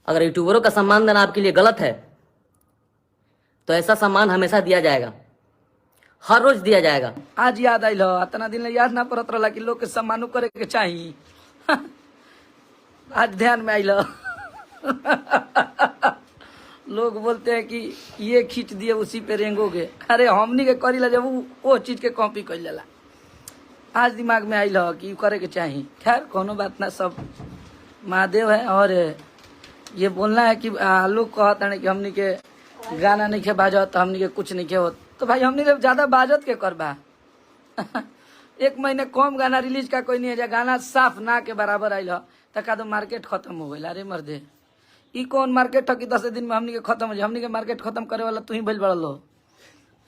अगर यूट्यूबरों का सम्मान देना आपके लिए गलत है तो ऐसा सम्मान हमेशा दिया जाएगा, हर रोज दिया जाएगा। आज याद आइल इतना दिन याद ना पड़त रहा कि लोग के सम्मानो करे के चाहिए। आज ध्यान में आइल। लोग बोलते हैं कि ये खींच दिए उसी पे रेंगोगे। अरे हमनी के करी ला जब वो चीज के कॉपी कर लेला। आज दिमाग में आइल कि करे के चाहिए। खैर कोनो बात ना, सब महादेव है। और ये बोलना है कि लोग कहता है कि हमनी के गाना नहीं खे बाजत तो हमनी के कुछ नहीं खे होत, तो भाई हमनी के ज्यादा बाजत के करबा। एक महीने कम गाना रिलीज का कोई नहीं है, गाना साफ ना के बराबर आइल तक तो मार्केट खत्म हो गई। अरे मर्दे ई कौन मार्केट है कि 10 दिन में हमनी के खत्म हो जाए? हमनी के मार्केट खत्म करे वाला तू ही भइल बड़ा लो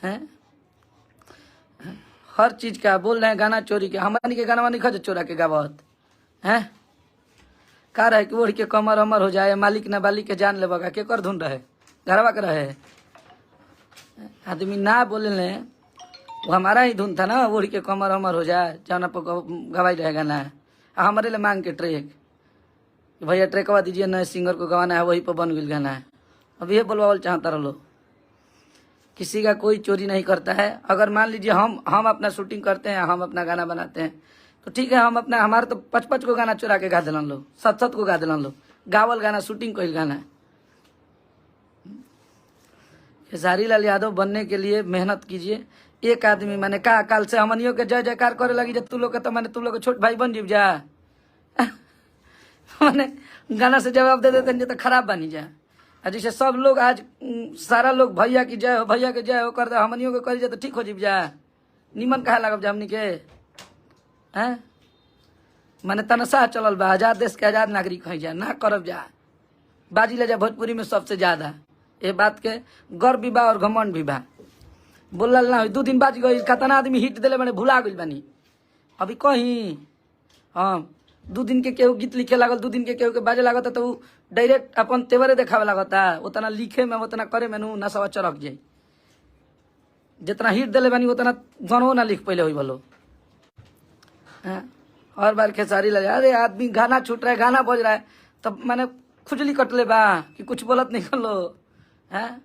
हैं। हर चीज का बोल रहे हैं गाना चोरी के। हमनी के गाना नहीं खज चोरा के गावत हैं। का रहे कि ओढ़ के कमर अमर हो जाए, मालिक न बालिक के जान ले बगा के कर धुन रहे घरवा के रहे। आदमी ना बोले ले वो हमारा ही धुन था ना, ओढ़ के कमर अमर हो जाए जाना पर गवाई रहे गाना। हमारे लिए मांग के ट्रैक भैया ट्रैकवा दीजिए, नए सिंगर को गवाना है, वही पर बन गई गाना है। अब ये बोलवाल चाहता रहो। किसी का कोई चोरी नहीं करता है। अगर मान लीजिए हम अपना शूटिंग करते हैं, हम अपना गाना बनाते हैं तो ठीक है, हम अपना हमारे तो 55 को गाना चुरा के गा दिलन लो, 7 को गा दिलन लो। गावल गाना शूटिंग कोई गाना। खेसारी लाल यादव बनने के लिए मेहनत कीजिए। एक आदमी मैंने कहा काल से हमनियों के जय जयकार करे लगी जब तू लोग के, तो मैंने तुम लोग के छोट भाई बन जीव जा। मैंने गाना से जवाब दे देते तो खराब बनी जाए। जैसे सब लोग आज सारा लोग भैया की जय हो, भैया के जय हो कर दे, हमनियों के कर जाए तो ठीक हो जीव जा। निमन कहा लगब जा हमनी के हैं। मैंने तनसा चलल बा, आजाद देश के आजाद नागरिक है जा, ना करब जा। बाजी ले जा भोजपुरी में सबसे ज्यादा। ये बात के गर्व भी बा और घमंड भी बा। बोलल ना 2 दिन बाज गई, कितना आदमी हिट दिले मैंने भुला गई बानी। अभी कहीं हाँ 2 दिन के केहू गीत लिखे लागल, 2 दिन के केहू के बाजे लागता तो डायरेक्ट अपन तेवरे देखावे लागता। उतना लिखे में उतना करे में नशवा चरक जाये। जितना हिट दिले बानी उतना गानो ना लिख पहले हुई बोलो। हर बार खेसारी लगे अरे आदमी गाना छूट रहा है, गाना बज रहा है, तब मैंने खुजली कटले बा कि कुछ बोलत नहीं कर लो है।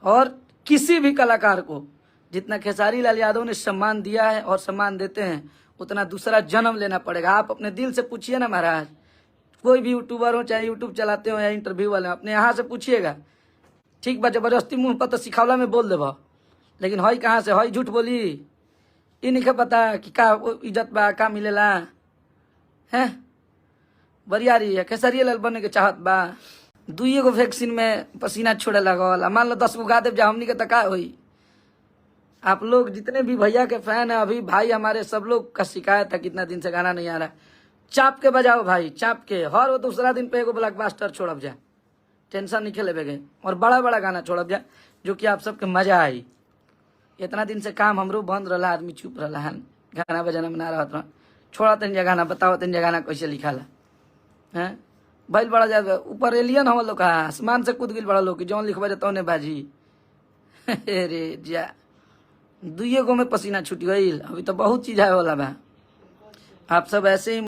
और किसी भी कलाकार को जितना खेसारी लाल यादव ने सम्मान दिया है और सम्मान देते हैं उतना दूसरा जन्म लेना पड़ेगा। आप अपने दिल से पूछिए ना महाराज, कोई भी यूट्यूबर हो चाहे यूट्यूब चलाते हो या इंटरव्यू वाले, अपने यहाँ से पूछिएगा। ठीक बा, जबरदस्ती मुंह पर तो सिखावला में बोल देबा, लेकिन हई कहाँ से हई झूठ बोली ये नहीं पता कि का इज्जत बा का मिलेला है। बरियारी है खेसारी लाल बने के चाहत बा। 2 गो वैक्सीन में पसीना छोड़े लगल, मान लो 10 गो गा देव जा हमनी के तका हुई। आप लोग जितने भी भैया के फैन है, अभी भाई हमारे सब लोग का शिकायत है कितना दिन से गाना नहीं आ रहा। चाप के बजाओ भाई, चाप के। हर वो दूसरा दिन पे एगो ब्लॉकबस्टर छोड़ब जा, टेंशन नहीं खेले गए। और बड़ा बड़ा गाना छोड़ब जा जो कि आप सबके मजा आई। इतना दिन से काम हमरो बंद रहा, आदमी चुप रहा है, गाना बजाना बना रहा। छोड़ा तन गाना, बताओ तन गाना कैसे लिखाला है। भैल बड़ा जाए ऊपर एलियन हम लोग आसमान से कूद गई बड़ा लोग जौन लिखवा जाता ने बाजी। रे जा 2 गो में पसीना छूट गई। अभी तो बहुत चीज आए वाला बा। आप सब ऐसे ही